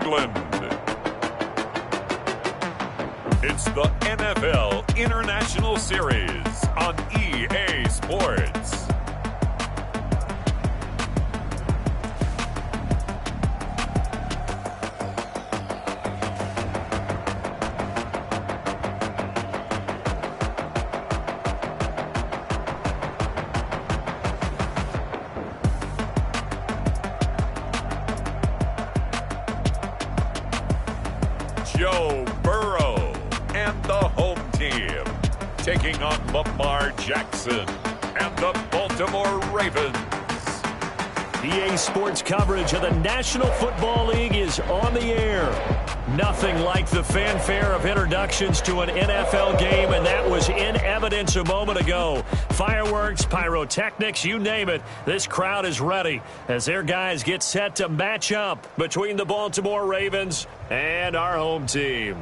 England. It's the NFL International Series on EA Sports. Joe Burrow and the home team taking on Lamar Jackson and the Baltimore Ravens. EA Sports coverage of the National Football League is on the air. Nothing like the fanfare of introductions to an NFL game, and that was in evidence a moment ago. Fireworks, pyrotechnics, you name it. This crowd is ready as their guys get set to match up between the Baltimore Ravens and our home team.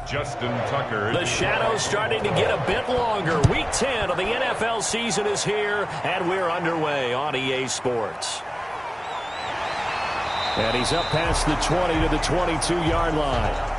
Justin Tucker. The shadow's starting to get a bit longer. Week 10 of the NFL season is here, and we're underway on EA Sports. And he's up past the 20 to the 22-yard line.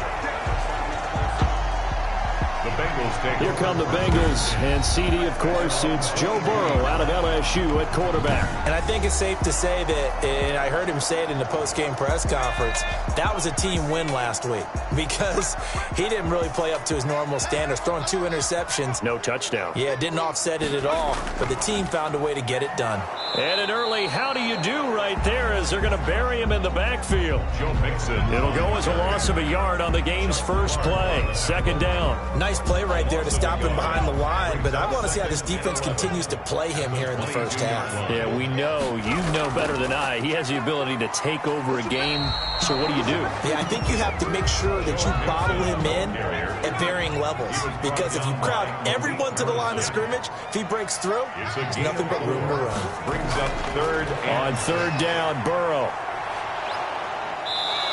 The Bengals take Here come the Bengals, and CD, of course, it's Joe Burrow out of LSU at quarterback. And I think it's safe to say that, and I heard him say it in the post-game press conference, that was a team win last week because he didn't really play up to his normal standards, throwing 2 interceptions. No touchdown. Yeah, didn't offset it at all, but the team found a way to get it done. And an early how do you do right there as they're going to bury him in the backfield. Joe Mixon. It'll go as a loss of a yard on the game's first play. Second down. Nice play right there to stop him behind the line, but I want to see how this defense continues to play him here in the first half. Yeah, we know, you know better than I, he has the ability to take over a game, so what do you do? Yeah, I think you have to make sure that you bottle him in at varying levels, because if you crowd everyone to the line of scrimmage, if he breaks through, there's nothing but room to run. Brings up third. On third down, Burrow.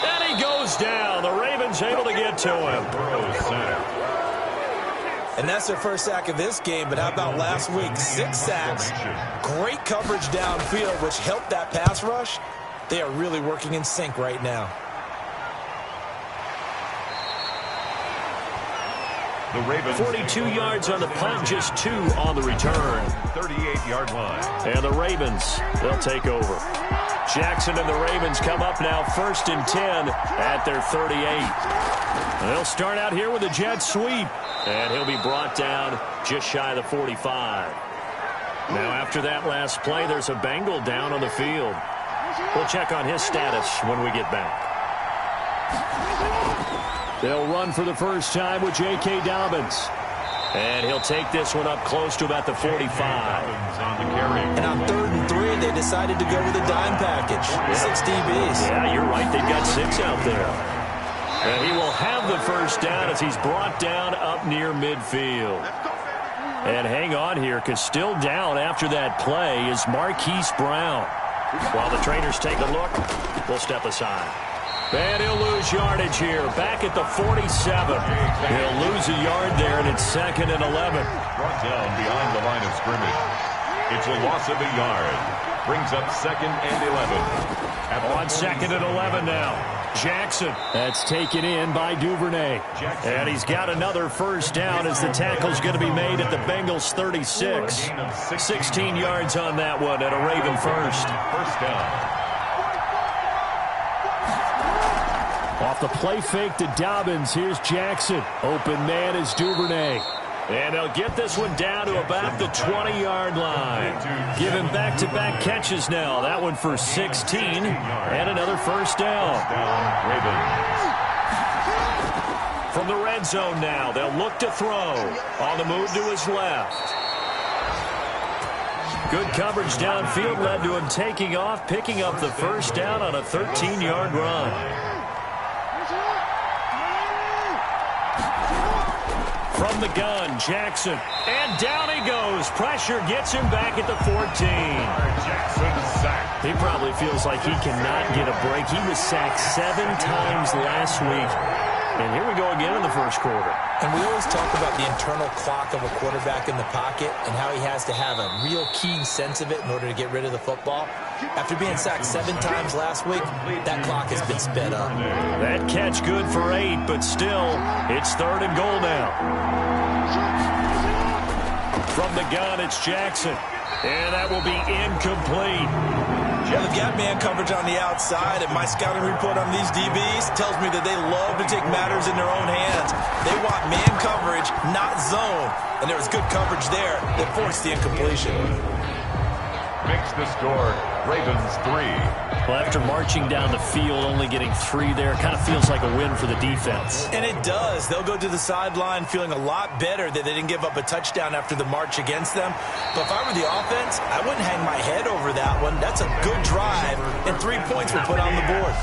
And he goes down. The Ravens able to get to him. Burrow sack. And that's their first sack of this game, but how about last week? 6 sacks, great coverage downfield, which helped that pass rush. They are really working in sync right now. The Ravens 42 yards on the punt, just 2 on the return. 38-yard line. And the Ravens, they'll take over. Jackson and the Ravens come up now 1st and 10 at their 38. They'll start out here with a jet sweep. And he'll be brought down just shy of the 45. Now after that last play, there's a Bengal down on the field. We'll check on his status when we get back. They'll run for the first time with J.K. Dobbins. And he'll take this one up close to about the 45. And on 3rd and 3, they decided to go with a dime package. 6 DBs. Yeah, you're right. They've got 6 out there. And he will have the first down as he's brought down up near midfield. And hang on here, because still down after that play is Marquise Brown. While the trainers take a look, we'll step aside. And he'll lose yardage here, back at the 47. He'll lose a yard there, and it's 2nd and 11. Brought down behind the line of scrimmage. It's a loss of a yard. Brings up 2nd and 11. On 2nd and 11 now. Jackson. That's taken in by Duvernay. And he's got another first down as the tackle's going to be made at the Bengals 36. 16 yards on that one at a Raven first. First down. Off the play fake to Dobbins, here's Jackson. Open man is Duvernay. And they'll get this one down to about the 20-yard line. Give him back-to-back catches now. That one for 16 and another first down. From the red zone now, they'll look to throw. On the move to his left. Good coverage downfield led to him taking off, picking up the first down on a 13-yard run. From the gun, Jackson. And down he goes. Pressure gets him back at the 14. Jackson sacked. He probably feels like he cannot get a break. He was sacked 7 times last week. And here we go again in the first quarter. And we always talk about the internal clock of a quarterback in the pocket and how he has to have a real keen sense of it in order to get rid of the football. After being sacked 7 times last week, that clock has been sped up. That catch good for 8, but still, it's 3rd and goal now. From the gun, it's Jackson. And that will be incomplete. Yeah, they've got man coverage on the outside, and my scouting report on these DBs tells me that they love to take matters in their own hands. They want man coverage, not zone. And there was good coverage there that forced the incompletion. Makes the score, Ravens 3. Well, after marching down the field, only getting 3 there, kind of feels like a win for the defense. And it does. They'll go to the sideline feeling a lot better that they didn't give up a touchdown after the march against them. But if I were the offense, I wouldn't hang my head over that one. That's a good drive, and 3 points were put on the board.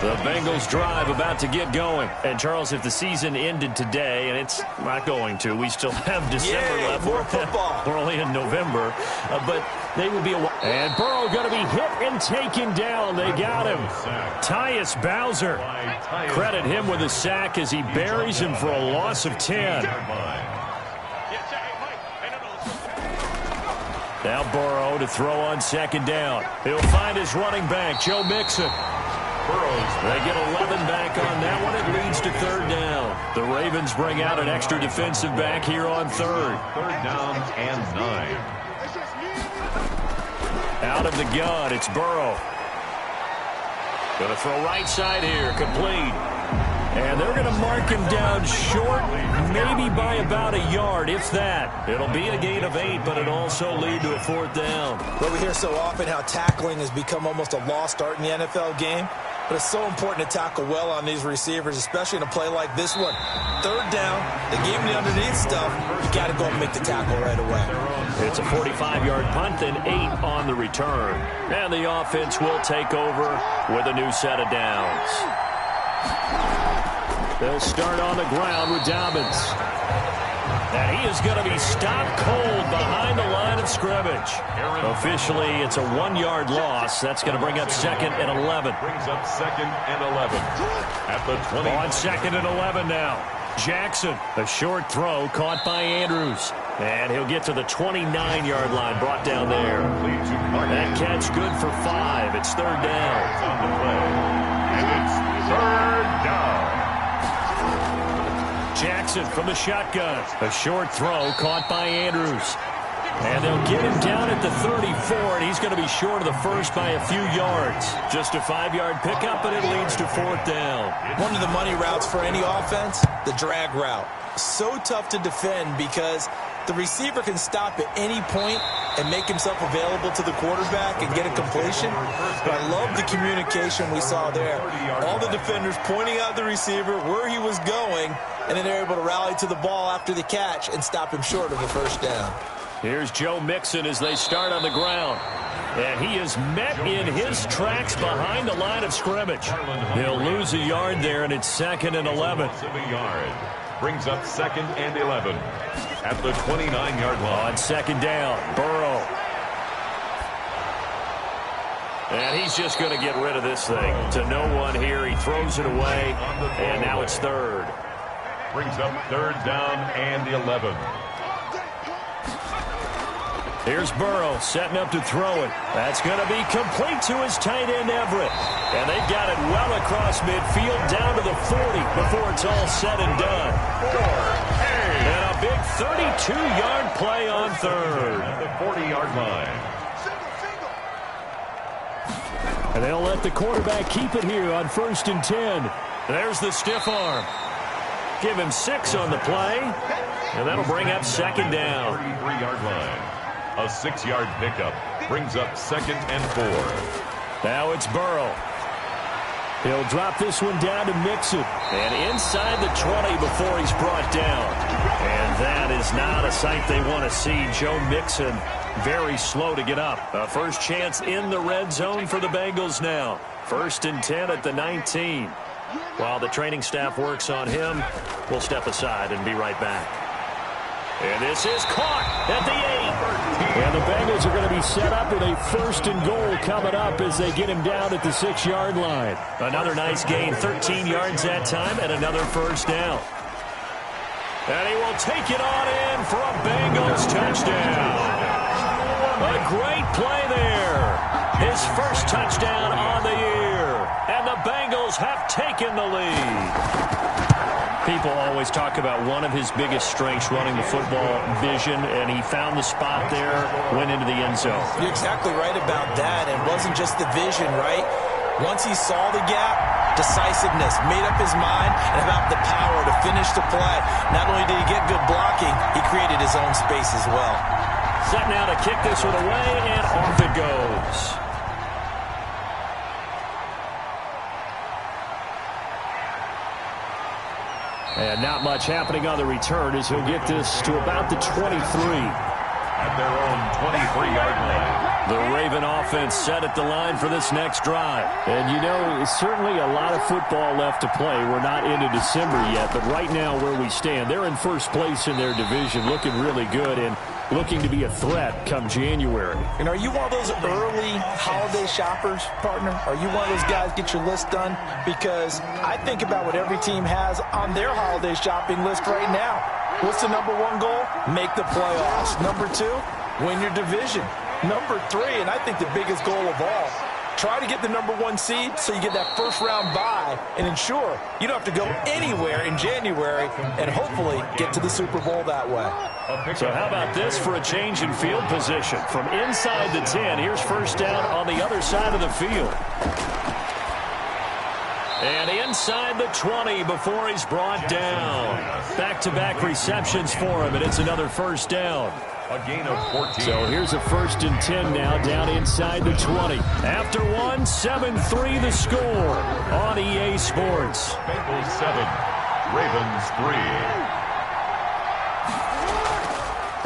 The Bengals drive about to get going. And, Charles, if the season ended today, and it's not going to, we still have December left. More football. We're only in November. But they will be a... And Burrow going to be hit and taken down. They got him. Tyus Bowser. Credit him with a sack as he buries him for a loss of 10. Now Burrow to throw on 2nd down. He'll find his running back, Joe Mixon. They get 11 back on that one. It leads to 3rd down. The Ravens bring out an extra defensive back here on 3rd. 3rd down and 9. Out of the gun, it's Burrow. Going to throw right side here, complete. And they're going to mark him down short, maybe by about a yard, if that. It'll be a gain of 8, but it'll also lead to a 4th down. Well, we hear so often how tackling has become almost a lost art in the NFL game. But it's so important to tackle well on these receivers, especially in a play like this one. 3rd down, they gave him the underneath stuff. You got to go and make the tackle right away. It's a 45-yard punt, then 8 on the return. And the offense will take over with a new set of downs. They'll start on the ground with Dobbins. And he is going to be stopped cold behind the line of scrimmage. Officially, it's a 1-yard loss. That's going to bring up 2nd and 11. Brings up 2nd and 11. At the 20. On 2nd and 11 now. Jackson, a short throw caught by Andrews. And he'll get to the 29-yard line, brought down there. That catch good for 5. It's 3rd down. On the play. And it's 3rd down. Jackson from the shotgun. A short throw caught by Andrews. And they'll get him down at the 34, and he's going to be short of the first by a few yards. Just a 5-yard pickup, and it leads to 4th down. One of the money routes for any offense, the drag route. So tough to defend because the receiver can stop at any point and make himself available to the quarterback and get a completion. But I love the communication we saw there. All the defenders pointing out the receiver, where he was going, and then they're able to rally to the ball after the catch and stop him short of the 1st down. Here's Joe Mixon as they start on the ground. And he is met in his tracks behind the line of scrimmage. He'll lose a yard there, and it's 2nd and 11. Brings up 2nd and 11 at the 29-yard line. On 2nd down, Burrow. And he's just going to get rid of this thing. To no one here, he throws it away, and now it's 3rd. Brings up 3rd down and 11. Here's Burrow setting up to throw it. That's going to be complete to his tight end, Everett. And they've got it well across midfield down to the 40 before it's all said and done. And a big 32-yard play on 3rd. At the 40-yard line. And they'll let the quarterback keep it here on 1st and 10. There's the stiff arm. Give him 6 on the play. And that'll bring up 2nd down. 33-yard line. A 6-yard pickup brings up 2nd and 4. Now it's Burrow. He'll drop this one down to Mixon. And inside the 20 before he's brought down. And that is not a sight they want to see. Joe Mixon very slow to get up. A first chance in the red zone for the Bengals now. 1st and 10 at the 19. While the training staff works on him, we'll step aside and be right back. And this is caught at the 8. And the Bengals are going to be set up with a 1st and goal coming up as they get him down at the 6-yard line. Another nice gain, 13 yards that time, and another first down. And he will take it on in for a Bengals touchdown. A great play there. His first touchdown on the year. And the Bengals have taken the lead. People always talk about one of his biggest strengths running the football, vision, and he found the spot there, went into the end zone. You're exactly right about that. It wasn't just the vision, right? Once he saw the gap, decisiveness, made up his mind, and about the power to finish the play. Not only did he get good blocking, he created his own space as well. Set now to kick this one away, and off it goes. And not much happening on the return as he'll get this to about the 23. At their own 23-yard line. The Raven offense set at the line for this next drive. And, you know, certainly a lot of football left to play. We're not into December yet, but right now where we stand, they're in first place in their division, looking really good and looking to be a threat come January. And are you one of those early holiday shoppers, partner? Are you one of those guys get your list done? Because I think about what every team has on their holiday shopping list right now. What's the number 1 goal? Make the playoffs. Number 2, win your division. Number 3, and I think the biggest goal of all, try to get the number 1 seed so you get that first-round bye and ensure you don't have to go anywhere in January and hopefully get to the Super Bowl that way. So how about this for a change in field position? From inside the 10, here's first down on the other side of the field. And inside the 20 before he's brought down. Back-to-back receptions for him, and it's another first down. A gain of 14. So here's a 1st and 10 now down inside the 20. After one, 7-3 the score on EA Sports. Bengals 7, Ravens 3.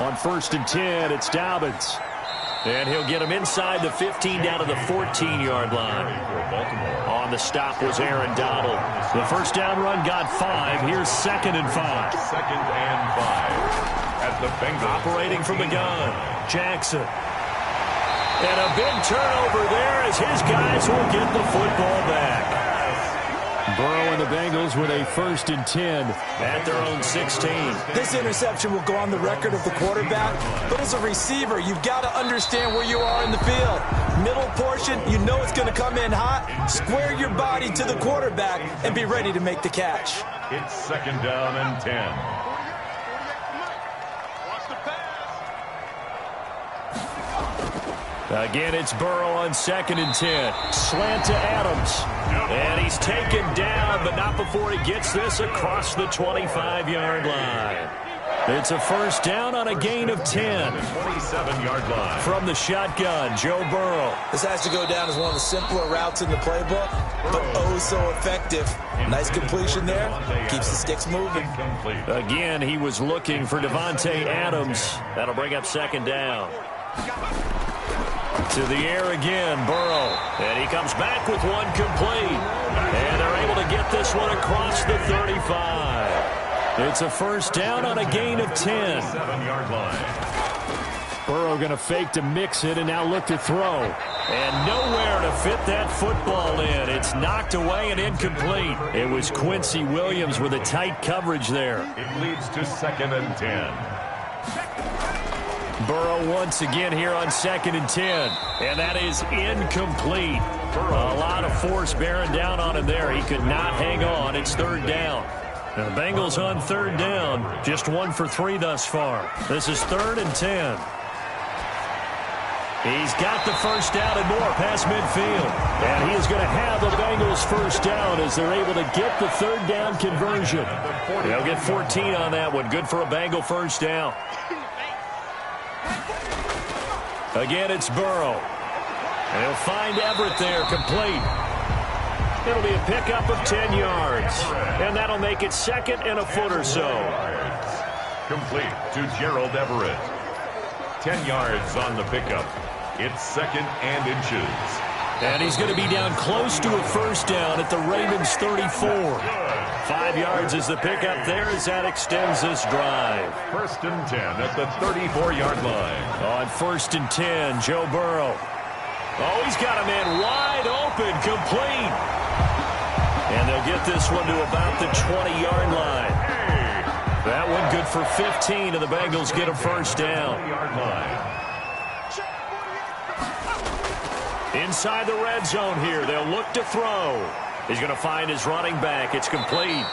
On 1st and 10, it's Dobbins. And he'll get him inside the 15 down to the 14-yard line. On the stop was Aaron Donald. The first down run got 5. Here's 2nd and 5. 2nd and 5. At the Bengals. Operating from the gun, Jackson. And a big turnover there as his guys will get the football back. Burrow and the Bengals with a 1st and 10. At their own 16. This interception will go on the record of the quarterback, but as a receiver, you've got to understand where you are in the field. Middle portion, you know it's going to come in hot. Square your body to the quarterback and be ready to make the catch. It's 2nd down and 10. Again, it's Burrow on 2nd and 10. Slant to Adams. And he's taken down, but not before he gets this across the 25-yard line. It's a first down on a gain of 10. 27-yard line. From the shotgun, Joe Burrow. This has to go down as one of the simpler routes in the playbook, but oh so effective. Nice completion there. Keeps the sticks moving. Again, he was looking for Devontae Adams. That'll bring up 2nd down. To the air again, Burrow. And he comes back with one complete. And they're able to get this one across the 35. It's a first down on a gain of 10. 7-yard line. Burrow going to fake to mix it and now look to throw. And nowhere to fit that football in. It's knocked away and incomplete. It was Quincy Williams with a tight coverage there. It leads to 2nd and 10. Burrow once again here on 2nd and 10. And that is incomplete. A lot of force bearing down on him there. He could not hang on. It's 3rd down. Now the Bengals on 3rd down. Just 1 for 3 thus far. This is 3rd and 10. He's got the first down and more past midfield. And he is going to have the Bengals first down as they're able to get the 3rd down conversion. They'll get 14 on that one. Good for a Bengal first down. Again, it's Burrow. And he'll find Everett there, complete. It'll be a pickup of 10 yards. And that'll make it 2nd and a foot or so. Complete to Gerald Everett. 10 yards on the pickup. It's 2nd and inches. And he's going to be down close to a first down at the Ravens 34. 5 yards is the pickup there as that extends this drive. 1st and 10 at the 34-yard line. On 1st and 10, Joe Burrow. Oh, he's got a man wide open, complete. And they'll get this one to about the 20-yard line. That one good for 15, and the Bengals get a first down. Inside the red zone here, they'll look to throw. He's going to find his running back. It's complete.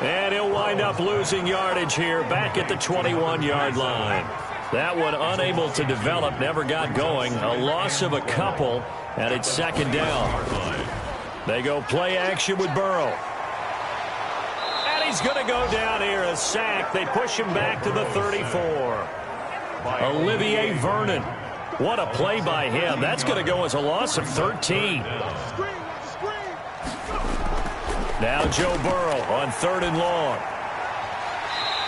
And he'll wind up losing yardage here back at the 21-yard line. That one unable to develop, never got going. A loss of a couple, and it's 2nd down. They go play action with Burrow. And he's going to go down here, a sack. They push him back to the 34. Olivier Vernon. What a play by him. That's going to go as a loss of 13. Now Joe Burrow on 3rd and long.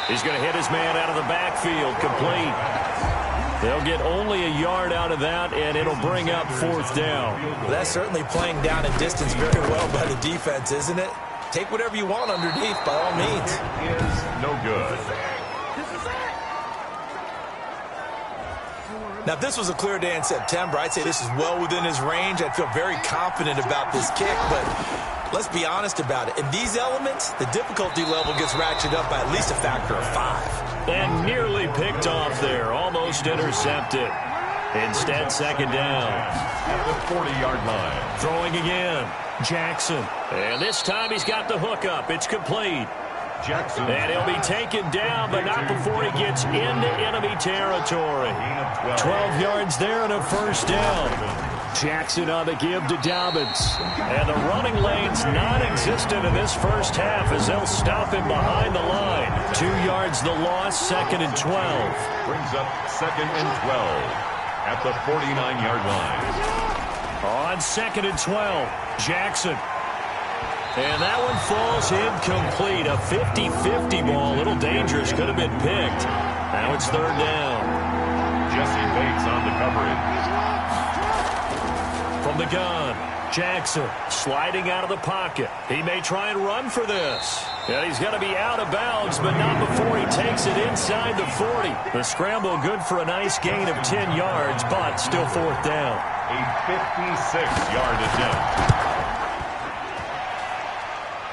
He's going to hit his man out of the backfield, complete. They'll get only a yard out of that, and it'll bring up 4th down. Well, that's certainly playing down in distance very well by the defense, isn't it? Take whatever you want underneath, by all means. It is no good. Now, if this was a clear day in September, I'd say this is well within his range. I'd feel very confident about this kick, but let's be honest about it. In these elements, the difficulty level gets ratcheted up by at least a factor of 5. And nearly picked off there, almost intercepted. Instead, 2nd down. At the 40-yard line. Throwing again, Jackson. And this time he's got the hook up. It's complete. Jackson. And he'll be taken down, but not before he gets into enemy territory. 12 yards there and a first down. Jackson on the give to Dobbins. And the running lane's non-existent in this first half as they'll stop him behind the line. 2 yards the loss, 2nd and 12. Brings up 2nd and 12 at the 49-yard line. On 2nd and 12, Jackson. And that one falls incomplete. A 50-50 ball. A little dangerous. Could have been picked. Now it's 3rd down. Jesse Bates on the coverage. From the gun, Jackson sliding out of the pocket. He may try and run for this. And he's going to be out of bounds, but not before he takes it inside the 40. The scramble good for a nice gain of 10 yards, but still 4th down. A 56-yard attempt.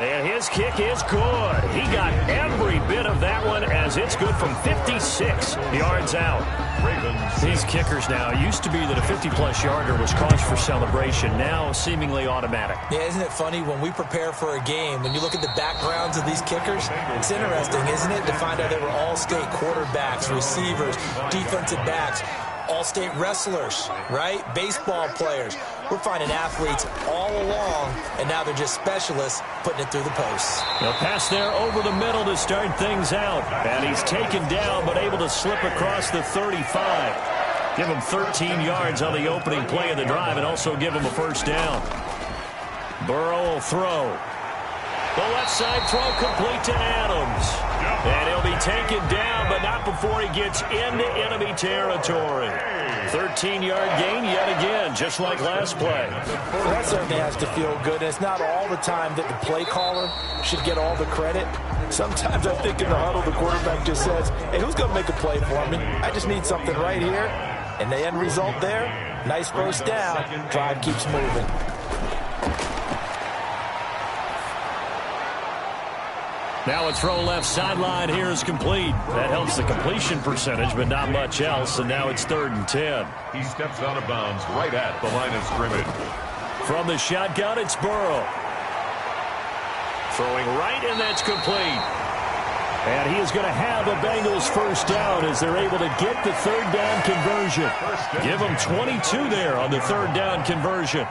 And his kick is good. He got every bit of that one as it's good from 56 yards out. Ravens. These kickers now, used to be that a 50-plus yarder was cause for celebration. Now seemingly automatic. Yeah, isn't it funny when we prepare for a game, when you look at the backgrounds of these kickers, it's interesting, isn't it, to find out they were all-state quarterbacks, receivers, defensive backs, all-state wrestlers, right? Baseball players. We're finding athletes all along, and now they're just specialists putting it through the posts. The pass there over the middle to start things out. And he's taken down, but able to slip across the 35. Give him 13 yards on the opening play of the drive and also give him a first down. Burrow will throw. The left side throw complete to Adams. And he'll be taken down, but not before he gets into enemy territory. 13-yard gain yet again, just like last play. Well, that certainly has to feel good. And it's not all the time that the play caller should get all the credit. Sometimes I think in the huddle, the quarterback just says, hey, who's going to make a play for me? I just need something right here. And the end result there, nice first down. Drive keeps moving. Now a throw left sideline here is complete. That helps the completion percentage, but not much else. And now it's 3rd and 10. He steps out of bounds right at the line of scrimmage. From the shotgun, it's Burrow. Throwing right, and that's complete. And he is going to have the Bengals first down as they're able to get the 3rd down conversion. Give them 22 there on the 3rd down conversion.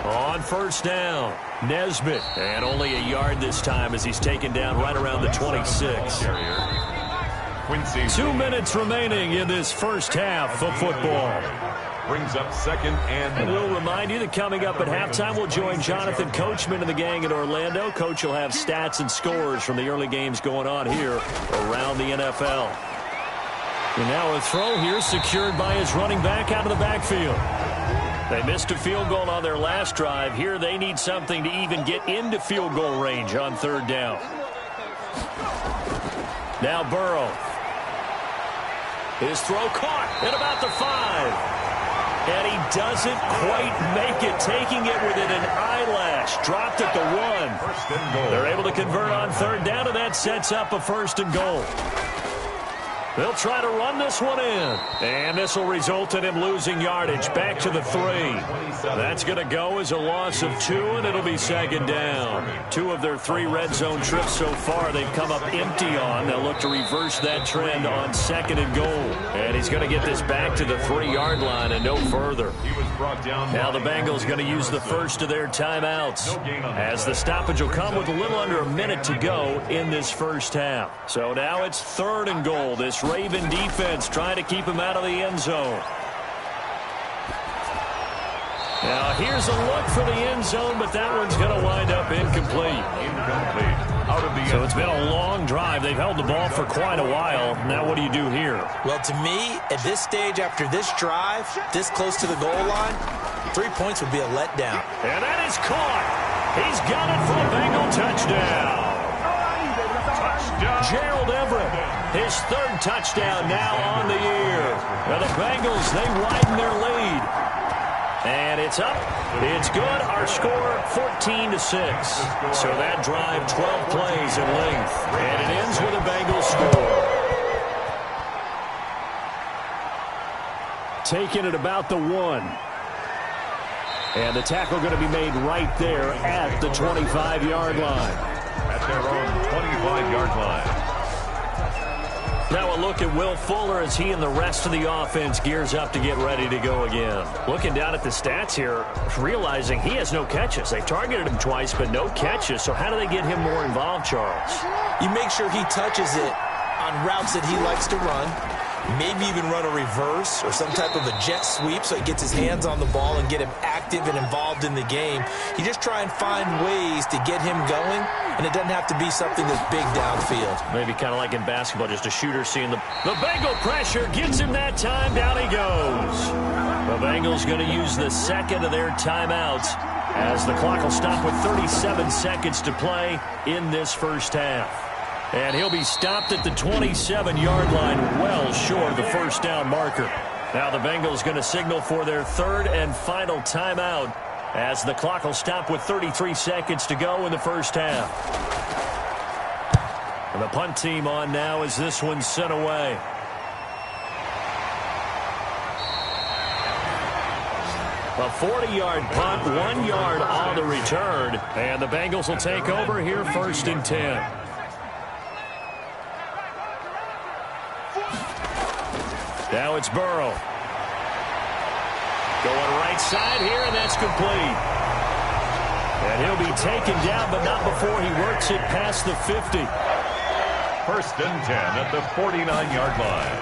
On first down, Nesbitt. And only a yard this time as he's taken down right around the 26. 2 minutes remaining in this first half of football. Brings up 2nd and we'll remind you that coming up at halftime, we'll join Jonathan Coachman and the gang in Orlando. Coach will have stats and scores from the early games going on here around the NFL. And now a throw here secured by his running back out of the backfield. They missed a field goal on their last drive. Here they need something to even get into field goal range on third down. Now Burrow. His throw caught at about the 5. And he doesn't quite make it, taking it within an eyelash. Dropped at the 1. They're able to convert on third down, and that sets up a 1st and goal. They'll try to run this one in. And this will result in him losing yardage back to the 3. That's going to go as a loss of 2, and it'll be 2nd down. 2 of their 3 red zone trips so far they've come up empty on. They'll look to reverse that trend on 2nd and goal. And he's going to get this back to the 3-yard line and no further. Now the Bengals going to use the first of their timeouts, as the stoppage will come with a little under a minute to go in this first half. So now it's 3rd and goal. This Raven defense trying to keep him out of the end zone. Now here's a look for the end zone, but that one's going to wind up incomplete. So it's been a long drive. They've held the ball for quite a while. Now what do you do here? Well, to me, at this stage, after this drive, this close to the goal line, 3 points would be a letdown. And that is caught. He's got it for a Bengal touchdown. Gerald Everett, his 3rd touchdown now on the year. Now the Bengals, they widen their lead. And it's up. It's good. Our score, 14-6. So that drive, 12 plays in length. And it ends with a Bengals score. Taking it about the 1. And the tackle going to be made right there at the 25-yard line. At their own 25-yard line. Now a look at Will Fuller as he and the rest of the offense gears up to get ready to go again. Looking down at the stats here, realizing he has no catches. They've targeted him twice, but no catches. So how do they get him more involved, Charles? You make sure he touches it on routes that he likes to run. Maybe even run a reverse or some type of a jet sweep so he gets his hands on the ball and get him active and involved in the game. You just try and find ways to get him going, and it doesn't have to be something that's big downfield. Maybe kind of like in basketball, just a shooter seeing the Bengal pressure gets him that time. Down he goes. The Bengals going to use the 2nd of their timeouts as the clock will stop with 37 seconds to play in this first half. And he'll be stopped at the 27-yard line, well short of the 1st down marker. Now the Bengals going to signal for their 3rd and final timeout as the clock will stop with 33 seconds to go in the first half. And the punt team on now as this one's sent away. A 40-yard punt, 1 yard on the return. And the Bengals will take over here 1st and 10. Now it's Burrow. Going right side here, and that's complete. And he'll be taken down, but not before he works it past the 50. 1st and 10 at the 49-yard line.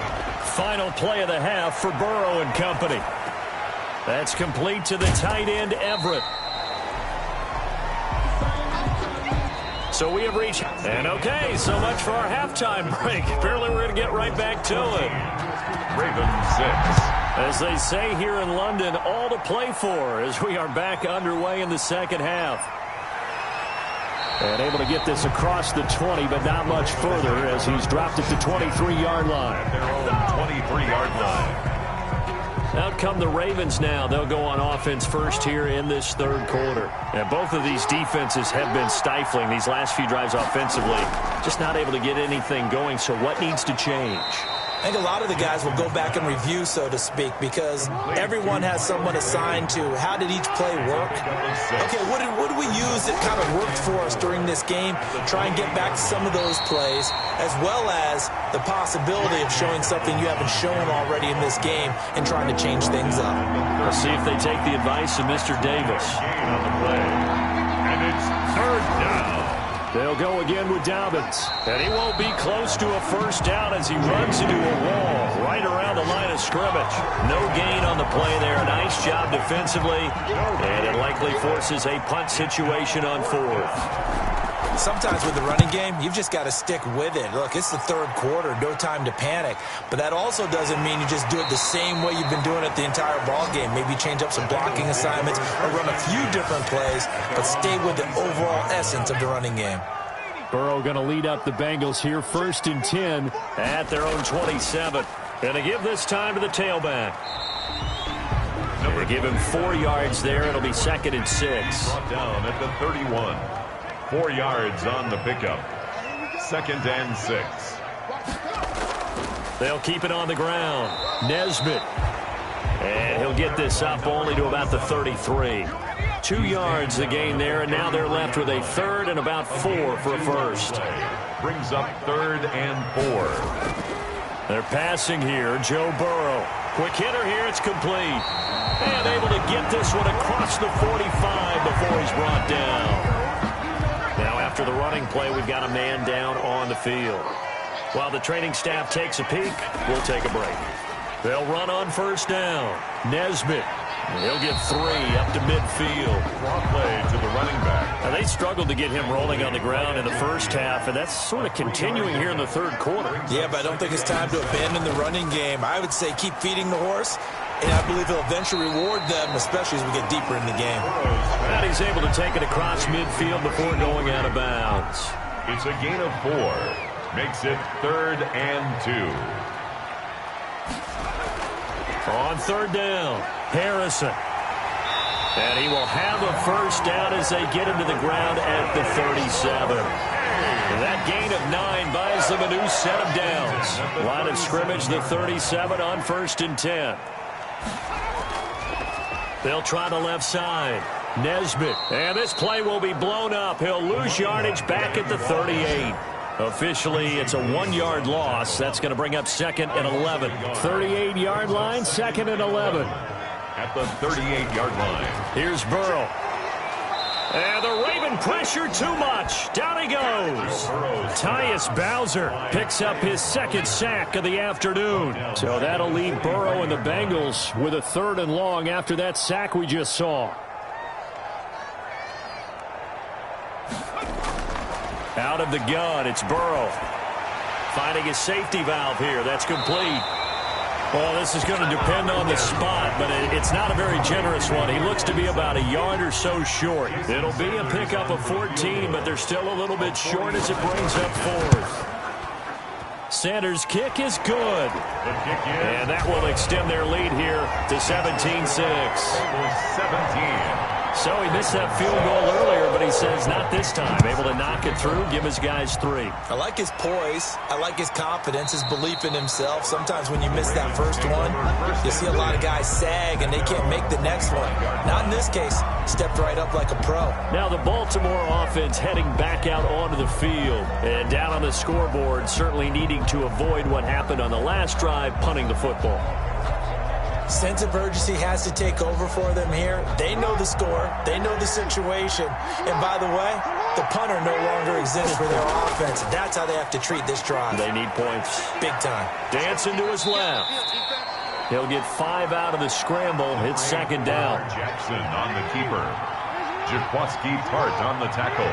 Final play of the half for Burrow and company. That's complete to the tight end, Everett. So we have reached, and okay, so much for our halftime break. Apparently we're going to get right back to it. Ravens 6. As they say here in London, all to play for as we are back underway in the second half. And able to get this across the 20, but not much further as he's dropped at the 23-yard line. Their own 23-yard line. Out come the Ravens now. They'll go on offense first here in this 3rd quarter. And both of these defenses have been stifling these last few drives offensively. Just not able to get anything going. So what needs to change? I think a lot of the guys will go back and review, so to speak, because everyone has someone assigned to how did each play work. Okay, what did we use that kind of worked for us during this game? Try and get back to some of those plays, as well as the possibility of showing something you haven't shown already in this game and trying to change things up. Let's see if they take the advice of Mr. Davis. On the play. And it's 3rd down. They'll go again with Dobbins. And he won't be close to a 1st down as he runs into a wall right around the line of scrimmage. No gain on the play there. Nice job defensively. And it likely forces a punt situation on 4th. Sometimes with the running game, you've just got to stick with it. Look, it's the third quarter, no time to panic. But that also doesn't mean you just do it the same way you've been doing it the entire ball game. Maybe change up some blocking assignments or run a few different plays, but stay with the overall essence of the running game. Burrow going to lead up the Bengals here, 1st and 10 at their own 27. Going to give this time to the tailback. Going to give him 4 yards there. It'll be 2nd and 6. Brought down at the 31. 4 yards on the pickup. 2nd and 6. They'll keep it on the ground. Nesbitt. And he'll get this up only to about the 33. 2 yards the gain there, and now they're left with a 3rd and about 4 for a first. Brings up 3rd and 4. They're passing here. Joe Burrow. Quick hitter here. It's complete. And able to get this one across the 45 before he's brought down. Now after the running play, we've got a man down on the field. While the training staff takes a peek, we'll take a break. They'll run on 1st down. Nesbitt. He'll get 3 up to midfield. Draw play to the running back. Now, they struggled to get him rolling on the ground in the first half, and that's sort of continuing here in the 3rd quarter. Yeah, but I don't think it's time to abandon the running game. I would say keep feeding the horse, and I believe he'll eventually reward them, especially as we get deeper in the game. And he's able to take it across midfield before going out of bounds. It's a gain of 4. Makes it 3rd and 2. On 3rd down, Harrison. And he will have a first down as they get him to the ground at the 37. That gain of 9 buys them a new set of downs. Line of scrimmage, the 37 on 1st and 10. They'll try the left side. Nesbitt. And this play will be blown up. He'll lose yardage back at the 38. Officially, it's a 1-yard loss. That's going to bring up 2nd and 11. 38-yard line, 2nd and 11. At the 38-yard line. Here's Burrow. And the Raven pressure too much. Down he goes. Tyus Bowser picks up his 2nd sack of the afternoon. So that'll leave Burrow and the Bengals with a 3rd and long after that sack we just saw. Out of the gun, it's Burrow. Finding his safety valve here. That's complete. Well, this is going to depend on the spot, but it's not a very generous one. He looks to be about a yard or so short. It'll be a pickup of 14, but they're still a little bit short as it brings up 4th. Sanders' kick is good. And that will extend their lead here to 17-6. 17. So he missed that field goal earlier, but he says not this time. Able to knock it through, give his guys 3. I like his poise. I like his confidence, his belief in himself. Sometimes when you miss that first one, you see a lot of guys sag and they can't make the next one. Not in this case. Stepped right up like a pro. Now the Baltimore offense heading back out onto the field. And down on the scoreboard, certainly needing to avoid what happened on the last drive, punting the football. Sense of urgency has to take over for them here. They know the score. They know the situation. And by the way, the punter no longer exists for their offense. That's how they have to treat this drive. They need points. Big time. Dancing to his left. He'll get 5 out of the scramble. It's 2nd down. Jackson on the keeper. Jaquaski Tart on the tackle.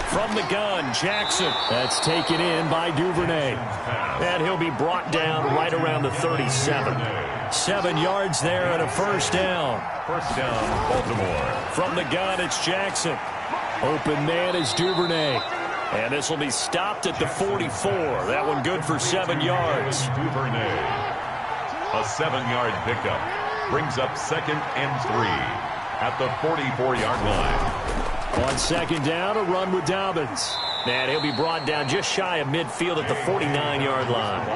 From the gun, Jackson. That's taken in by Duvernay. And he'll be brought down right around the 37. 7 yards there and a first down. First down, Baltimore. From the gun, it's Jackson. Open man is Duvernay. And this will be stopped at the 44. That one good for 7 yards. Duvernay. A 7-yard pickup. Brings up 2nd and 3 at the 44-yard line. On 2nd down, a run with Dobbins. And he'll be brought down just shy of midfield at the 49-yard line.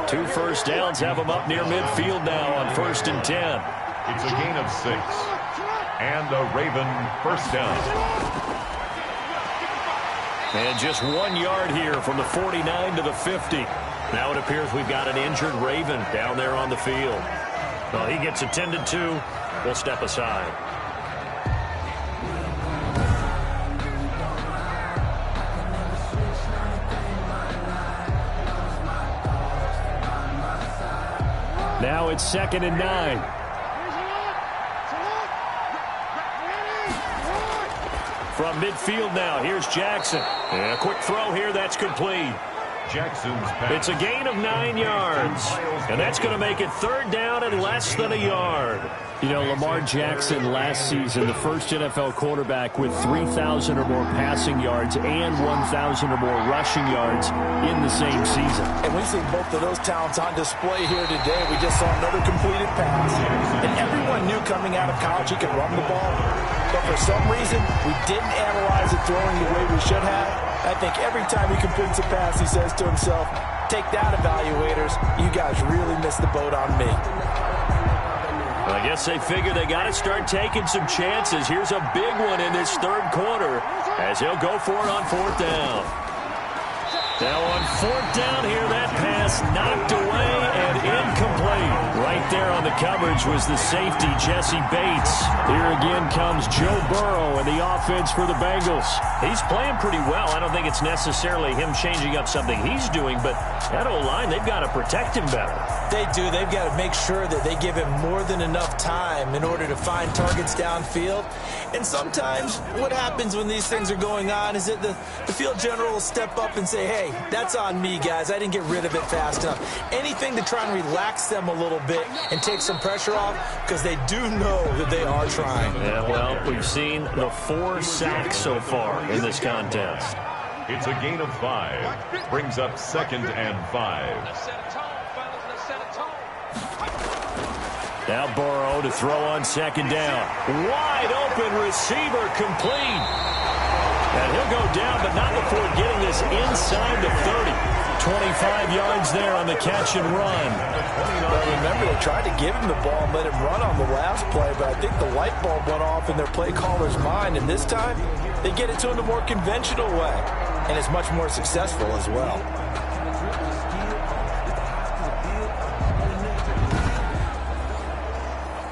2 first downs have him up near midfield now on 1st and 10. It's a gain of 6. And a Raven first down. And just 1 yard here from the 49 to the 50. Now it appears we've got an injured Raven down there on the field. Well, he gets attended to. We'll step aside. Now it's 2nd and 9. From midfield now, here's Jackson. And a quick throw here, that's complete. Jackson's pass. It's a gain of 9 yards. And that's going to make it third down and less than a yard. You know, Lamar Jackson last season, the first NFL quarterback with 3,000 or more passing yards and 1,000 or more rushing yards in the same season. And we see both of those talents on display here today. We just saw another completed pass. And everyone knew coming out of college he could run the ball. But for some reason, we didn't analyze it throwing the way we should have. I think every time he completes a pass, he says to himself, take that, evaluators. You guys really missed the boat on me. Well, I guess they figure they got to start taking some chances. Here's a big one in this third quarter as he'll go for it on fourth down. Now on fourth down here, that pass knocked away and incomplete. Right there on the coverage was the safety, Jesse Bates. Here again comes Joe Burrow and the offense for the Bengals. He's playing pretty well. I don't think it's necessarily him changing up something he's doing, but that O-line, they've got to protect him better. They do. They've got to make sure that they give him more than enough time in order to find targets downfield. And sometimes what happens when these things are going on is that the field general will step up and say, hey, that's on me, guys. I didn't get rid of it fast enough. Anything to try and relax them a little bit and take some pressure off because they do know that they are trying. Yeah, well, we've seen the 4 sacks so far in this contest. It's a gain of 5. Brings up 2nd and 5. Now Burrow to throw on second down. Wide open receiver complete. And he'll go down, but not before getting this inside the 30. 25 yards there on the catch and run. Well, remember, they tried to give him the ball and let him run on the last play, but I think the light bulb went off in their play caller's mind, and this time they get it to him the more conventional way, and it's much more successful as well.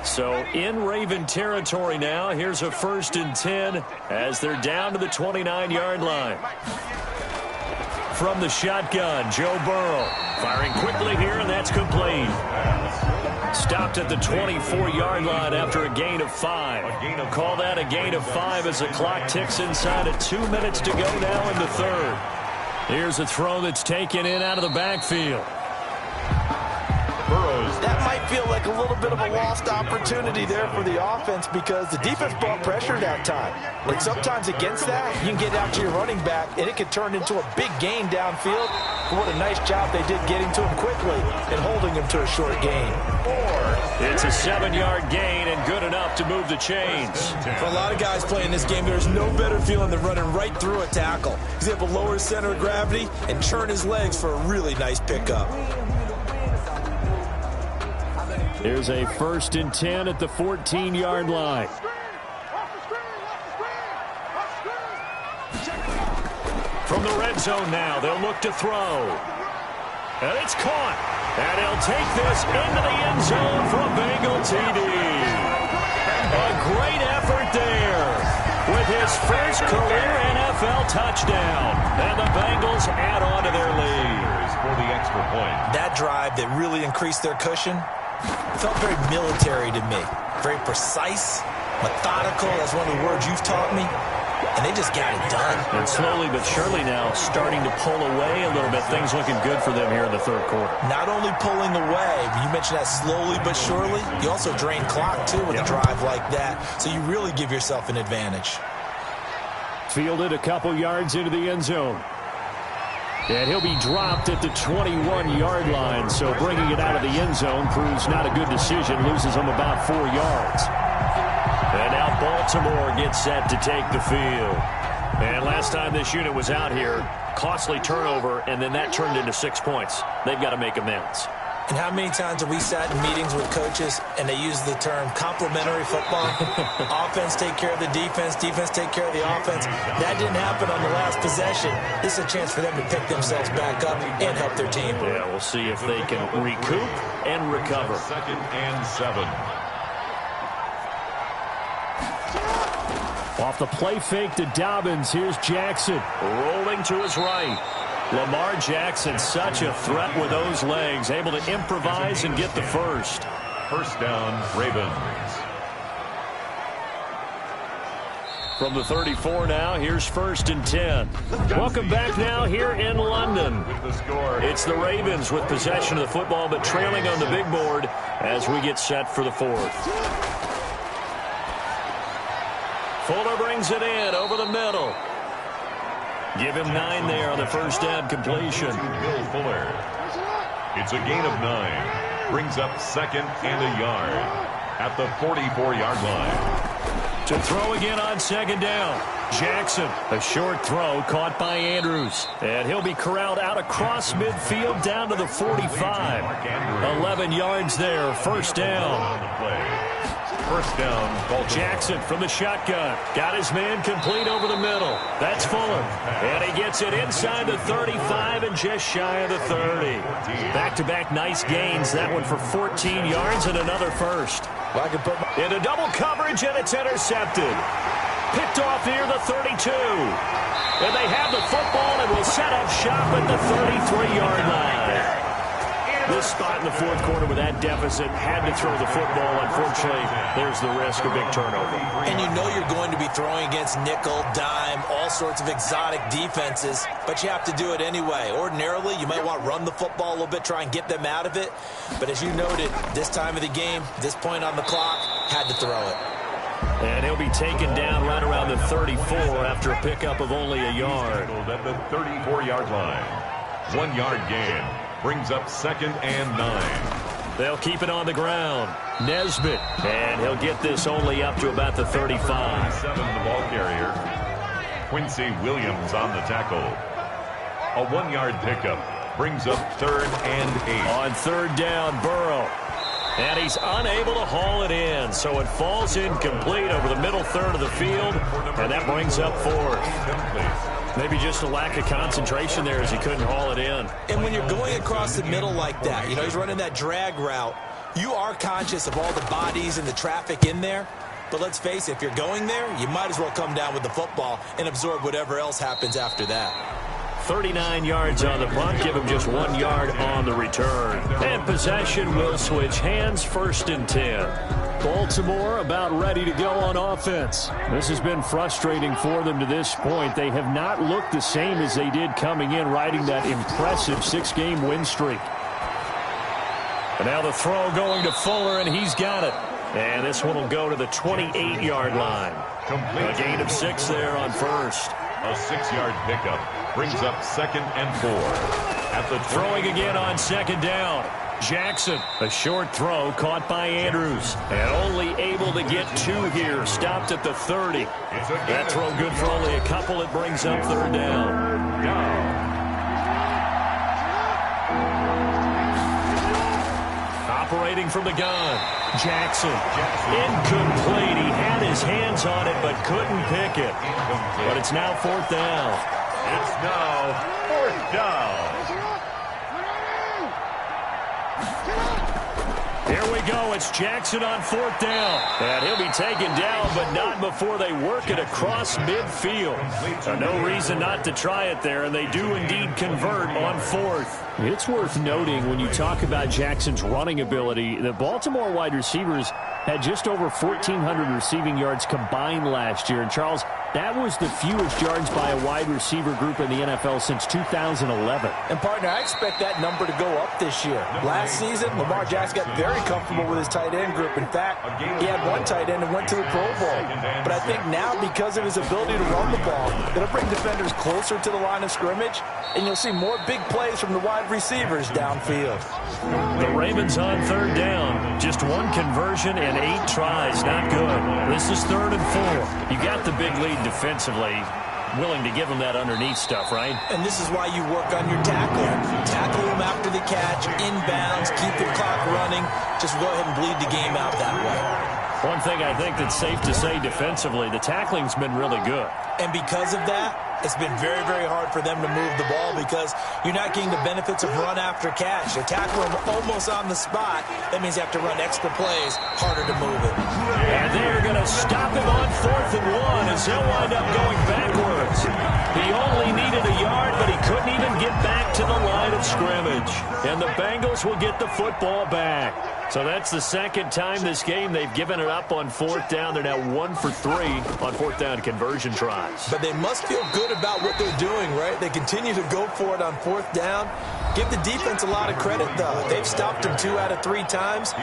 So in Raven territory now, here's a 1st and 10 as they're down to the 29-yard line. From the shotgun, Joe Burrow firing quickly here, and that's complete. Stopped at the 24-yard line after a gain of 5. Call that a gain of 5 as the clock ticks inside of 2 minutes to go now in the third. Here's a throw that's taken in out of the backfield. That might feel like a little bit of a lost opportunity there for the offense because the defense brought pressure that time. And sometimes against that, you can get out to your running back, and it could turn into a big gain downfield. But what a nice job they did getting to him quickly and holding him to a short gain. It's a 7-yard gain and good enough to move the chains. For a lot of guys playing this game, there's no better feeling than running right through a tackle. He's able to lower his center of gravity and turn his legs for a really nice pickup. Here's a 1st and 10 at the 14-yard line. From the red zone now, they'll look to throw. And it's caught. And he'll take this into the end zone for a Bengal TD. A great effort there with his first career NFL touchdown. And the Bengals add on to their lead. For the extra point. That drive that really increased their cushion felt very military to me. Very precise, methodical. That's one of the words you've taught me. And they just got it done. And slowly but surely now starting to pull away a little bit. Things looking good for them here in the third quarter. Not only pulling away, you mentioned that slowly but surely. You also drain clock, too, with a drive like that. So you really give yourself an advantage. Fielded a couple yards into the end zone. And he'll be dropped at the 21-yard line, so bringing it out of the end zone proves not a good decision, loses him about 4 yards. And now Baltimore gets set to take the field. And last time this unit was out here, costly turnover, and then that turned into 6 points. They've got to make amends. And how many times have we sat in meetings with coaches and they use the term complementary football? Offense take care of the defense, defense take care of the offense. That didn't happen on the last possession. This is a chance for them to pick themselves back up and help their team. Yeah, we'll see if they can recoup and recover. 2nd and 7. Off the play fake to Dobbins, here's Jackson. Rolling to his right. Lamar Jackson, such a threat with those legs, able to improvise and get the first. First down, Ravens. From the 34 now, here's 1st and 10. Welcome back now here in London. It's the Ravens with possession of the football, but trailing on the big board as we get set for the 4th. Fuller brings it in over the middle. Give him 9 there on the first down completion. Will Fuller. It's a gain of 9. Brings up 2nd and a yard at the 44-yard line. To throw again on 2nd down. Jackson, a short throw caught by Andrews. And he'll be corralled out across midfield down to the 45. 11 yards there, 1st down. 1st down, Baltimore. Jackson from the shotgun. Got his man complete over the middle. That's Fuller. And he gets it inside the 35 and just shy of the 30. Back-to-back nice gains. That one for 14 yards and another first. Into double coverage, and it's intercepted. Picked off near the 32. And they have the football and will set up shop at the 33-yard line. This spot in the 4th quarter with that deficit, had to throw the football. Unfortunately, there's the risk of big turnover. And you know you're going to be throwing against nickel, dime, all sorts of exotic defenses, but you have to do it anyway. Ordinarily, you might want to run the football a little bit, try and get them out of it. But as you noted, this time of the game, this point on the clock, had to throw it. And he'll be taken down right around the 34 after a pickup of only a yard. At the 34-yard line. 1-yard gain. Brings up 2nd and 9. They'll keep it on the ground. Nesbitt. And he'll get this only up to about the 35. 7, the ball carrier. Quincy Williams on the tackle. A 1-yard pickup. Brings up 3rd and 8. On 3rd down, Burrow. And he's unable to haul it in. So it falls incomplete over the middle third of the field. And that brings up 4th. Maybe just a lack of concentration there as he couldn't haul it in. And when you're going across the middle like that, you know, he's running that drag route, you are conscious of all the bodies and the traffic in there. But let's face it, if you're going there, you might as well come down with the football and absorb whatever else happens after that. 39 yards on the punt, give him just 1 yard on the return. And possession will switch hands, 1st and 10. Baltimore about ready to go on offense. This has been frustrating for them to this point. They have not looked the same as they did coming in, riding that impressive 6-game win streak. And now the throw going to Fuller, and he's got it. And this one will go to the 28-yard line. A gain of 6 there on 1st. A 6-yard pickup. Brings up 2nd and 4. At the throwing again on 2nd down. Jackson, a short throw caught by Andrews. And only able to get 2 here. Stopped at the 30. That throw good for only a couple. It brings up 3rd down. Operating from the gun. Jackson. Incomplete. He had his hands on it but couldn't pick it. But it's now 4th down. It's now 4th down. Here we go. It's Jackson on 4th down. And he'll be taken down, but not before they work it across midfield. No reason not to try it there, and they do indeed convert on 4th. It's worth noting when you talk about Jackson's running ability, the Baltimore wide receivers had just over 1,400 receiving yards combined last year. And, Charles, that was the fewest yards by a wide receiver group in the NFL since 2011. And, partner, I expect that number to go up this year. Last season, Lamar Jackson got very comfortable with his tight end group. In fact, he had one tight end and went to the Pro Bowl. But I think now, because of his ability to run the ball, it'll bring defenders closer to the line of scrimmage, and you'll see more big plays from the wide receivers downfield. The Ravens on 3rd down. Just 1 conversion and 8 tries. Not good. This is 3rd and 4. You got the big lead defensively. Willing to give them that underneath stuff, right? And this is why you work on your tackling. Tackle them after the catch, inbounds, keep the clock running. Just go ahead and bleed the game out that way. One thing I think that's safe to say defensively, the tackling's been really good. And because of that, it's been very, very hard for them to move the ball because you're not getting the benefits of run after catch. They're tackling almost on the spot. That means you have to run extra plays, harder to move it. And they're going to stop him on 4th and 1 as they'll wind up going backwards. yards. He only needed a yard, but he couldn't even get back to the line of scrimmage. And the Bengals will get the football back. So that's the second time this game they've given it up on fourth down. They're now 1 for 3 on fourth down conversion tries. But they must feel good about what they're doing, right? They continue to go for it on fourth down. Give the defense a lot of credit, though. They've stopped them 2 out of 3 times.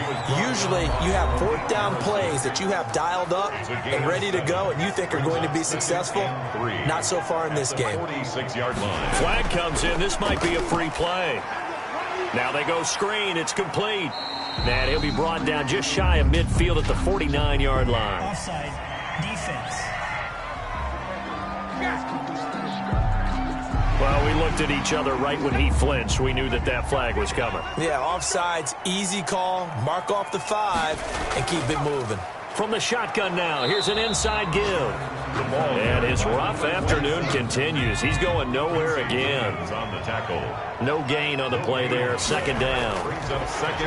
Usually you have fourth down plays that you have dialed up and ready to go and you think are going to be successful. Not so far in this game. Flag comes in. This might be a free play. Now they go screen. It's complete. And he'll be brought down just shy of midfield at the 49-yard line. Offside defense. Well, we looked at each other right when he flinched. We knew that that flag was coming. Yeah, offsides, easy call. Mark off the 5 and keep it moving. From the shotgun now, here's an inside give. And his rough afternoon continues. He's going nowhere again. No gain on the play there. Second down.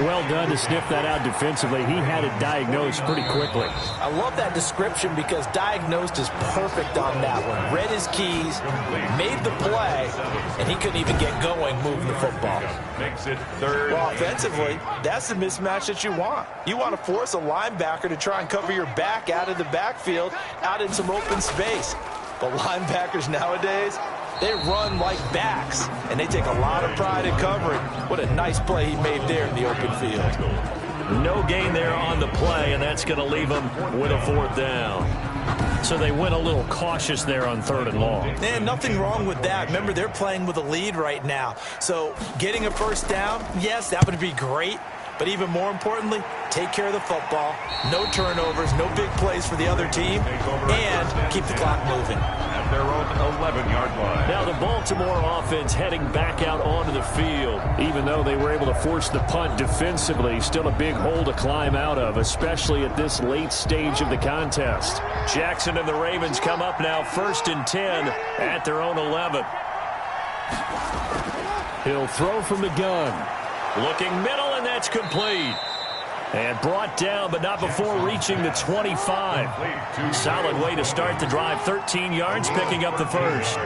Well done to sniff that out defensively. He had it diagnosed pretty quickly. I love that description because diagnosed is perfect on that one. Read his keys, made the play, and he couldn't even get going moving the football. Makes it third. Well, offensively, that's the mismatch that you want. You want to force a linebacker to try and cover your back out of the backfield, out in some open space. But linebackers nowadays, they run like backs, and they take a lot of pride in covering. What a nice play he made there in the open field. No gain there on the play, and that's going to leave him with a fourth down. So they went a little cautious there on 3rd and long. And nothing wrong with that. Remember, they're playing with a lead right now. So getting a first down, yes, that would be great. But even more importantly, take care of the football. No turnovers, no big plays for the other team, and keep the clock moving. At their own 11-yard line. Now the Baltimore offense heading back out onto the field. Even though they were able to force the punt defensively, still a big hole to climb out of, especially at this late stage of the contest. Jackson and the Ravens come up now 1st and 10 at their own 11. He'll throw from the gun. Looking middle, and that's complete. And brought down, but not before reaching the 25. Solid way to start the drive. 13 yards, picking up the first.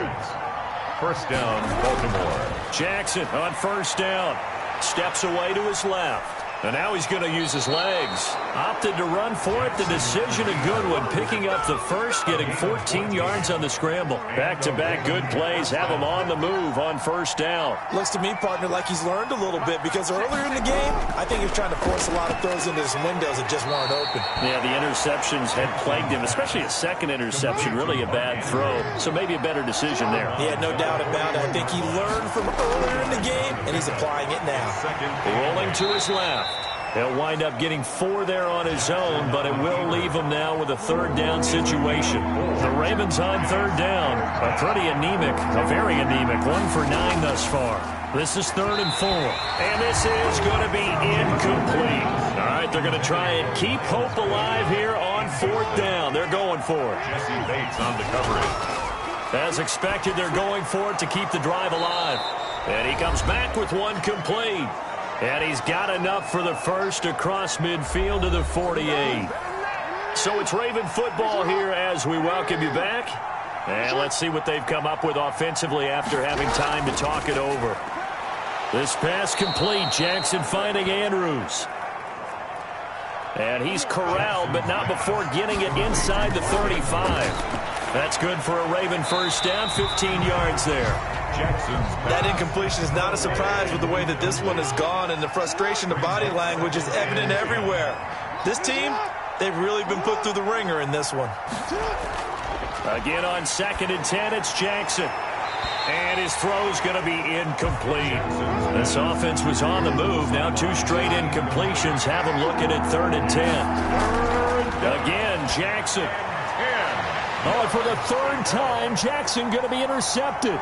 First down, Baltimore. Jackson on first down. Steps away to his left. And now he's going to use his legs. Opted to run for it. The decision a good one. Picking up the first, getting 14 yards on the scramble. Back-to-back good plays. Have him on the move on first down. Looks to me, partner, like he's learned a little bit because earlier in the game, I think he was trying to force a lot of throws into his windows that just weren't open. Yeah, the interceptions had plagued him, especially a second interception. Really a bad throw. So maybe a better decision there. Yeah, no doubt about it. I think he learned from earlier in the game, and he's applying it now. Rolling to his left. He'll wind up getting 4 there on his own, but it will leave him now with a 3rd down situation. The Ravens on 3rd down. A pretty anemic, a very anemic 1 for 9 thus far. This is 3rd and 4. And this is going to be incomplete. All right, they're going to try and keep hope alive here on 4th down. They're going for it. Jesse Bates on the coverage. As expected, they're going for it to keep the drive alive. And he comes back with 1 complete. And he's got enough for the first across midfield to the 48. So it's Raven football here as we welcome you back. And let's see what they've come up with offensively after having time to talk it over. This pass complete. Jackson finding Andrews. And he's corralled, but not before getting it inside the 35. That's good for a Raven first down, 15 yards there. That incompletion is not a surprise with the way that this one has gone, and the frustration of body language is evident everywhere. This team, they've really been put through the ringer in this one. Again on 2nd and 10, it's Jackson. And his throw's going to be incomplete. This offense was on the move. Now 2 straight incompletions have him looking at 3rd and 10. Again, Jackson. Oh, for the 3rd time, Jackson going to be intercepted.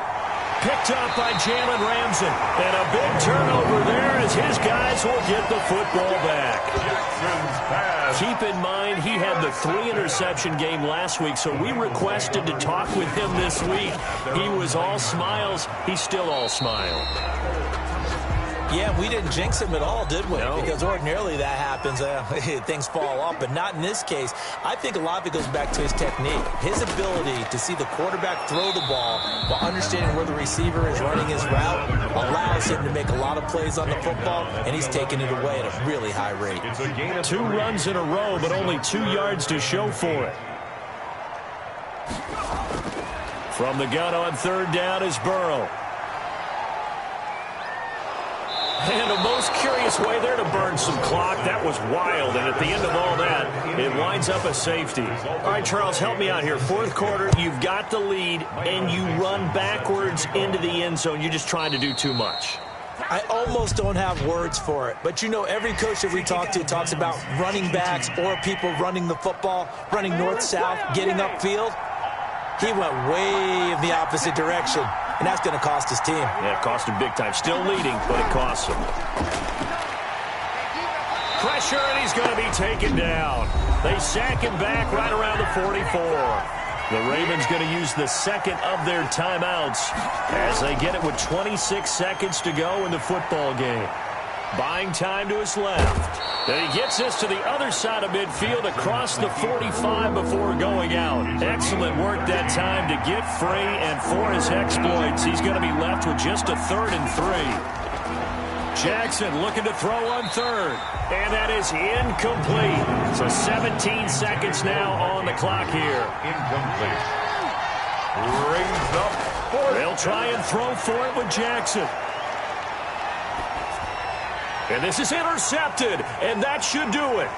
Picked up by Jalen Ramsey. And a big turnover there as his guys will get the football back. Jackson's pass. Keep in mind, he had the 3-interception game last week, so we requested to talk with him this week. He was all smiles. He's still all smile. Yeah, we didn't jinx him at all, did we? No. Because ordinarily that happens. Things fall off, but not in this case. I think a lot of it goes back to his technique. His ability to see the quarterback throw the ball while understanding where the receiver is running his route allows him to make a lot of plays on the football, and he's taking it away at a really high rate. 2 runs in a row, but only 2 yards to show for it. From the gun on 3rd down is Burrow. And a most curious way there to burn some clock. That was wild, and at the end of all that, it winds up a safety. All right, Charles, help me out here. 4th quarter, you've got the lead, and you run backwards into the end zone. You're just trying to do too much. I almost don't have words for it. But, you know, every coach that we talk to talks about running backs or people running the football, running north-south, getting upfield. He went way in the opposite direction, and that's going to cost his team. Yeah, it cost him big time. Still leading, but it costs him. Pressure, and he's going to be taken down. They sack him back right around the 44. The Ravens going to use the 2nd of their timeouts as they get it with 26 seconds to go in the football game. Buying time to his left. And he gets this to the other side of midfield across the 45 before going out. Excellent work that time to get free, and for his exploits, he's going to be left with just a 3rd and 3. Jackson looking to throw on 3rd, and that is incomplete. So 17 seconds now on the clock here. Incomplete. Raised up. They'll try and throw for it with Jackson. And this is intercepted, and that should do it.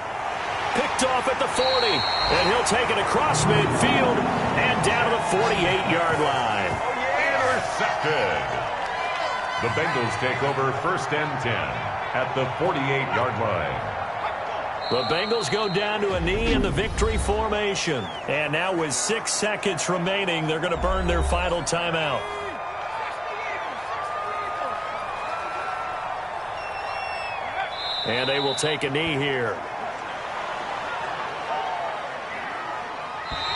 Picked off at the 40, and he'll take it across midfield and down to the 48-yard line. Intercepted. The Bengals take over 1st and 10 at the 48-yard line. The Bengals go down to a knee in the victory formation. And now with 6 seconds remaining, they're going to burn their final timeout. And they will take a knee here.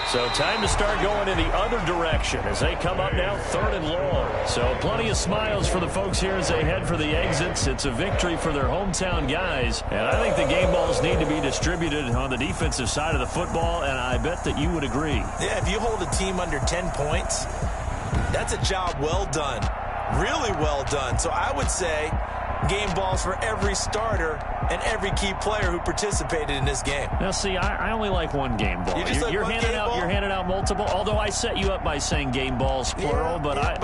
So time to start going in the other direction as they come up now 3rd and long. So plenty of smiles for the folks here as they head for the exits. It's a victory for their hometown guys. And I think the game balls need to be distributed on the defensive side of the football, and I bet that you would agree. Yeah, if you hold a team under 10 points, that's a job well done. Really well done. So I would say game balls for every starter and every key player who participated in this game. Now, see, I only like one game ball. You're handing out multiple. Although I set you up by saying game balls plural, but I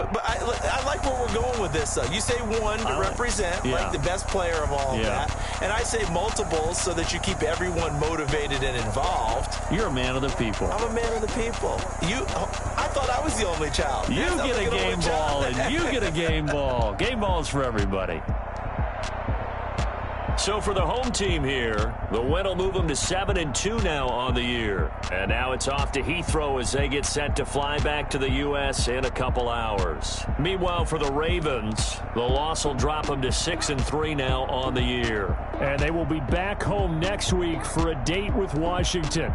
like where we're going with this. You say one to represent like the best player of all of that, and I say multiples so that you keep everyone motivated and involved. You're a man of the people. I'm a man of the people. I thought I was the only child. You get a game ball, and you get a game ball. Game balls for everybody. So for the home team here, the win will move them to 7-2 now on the year. And now it's off to Heathrow as they get set to fly back to the U.S. in a couple hours. Meanwhile, for the Ravens, the loss will drop them to 6-3 now on the year. And they will be back home next week for a date with Washington.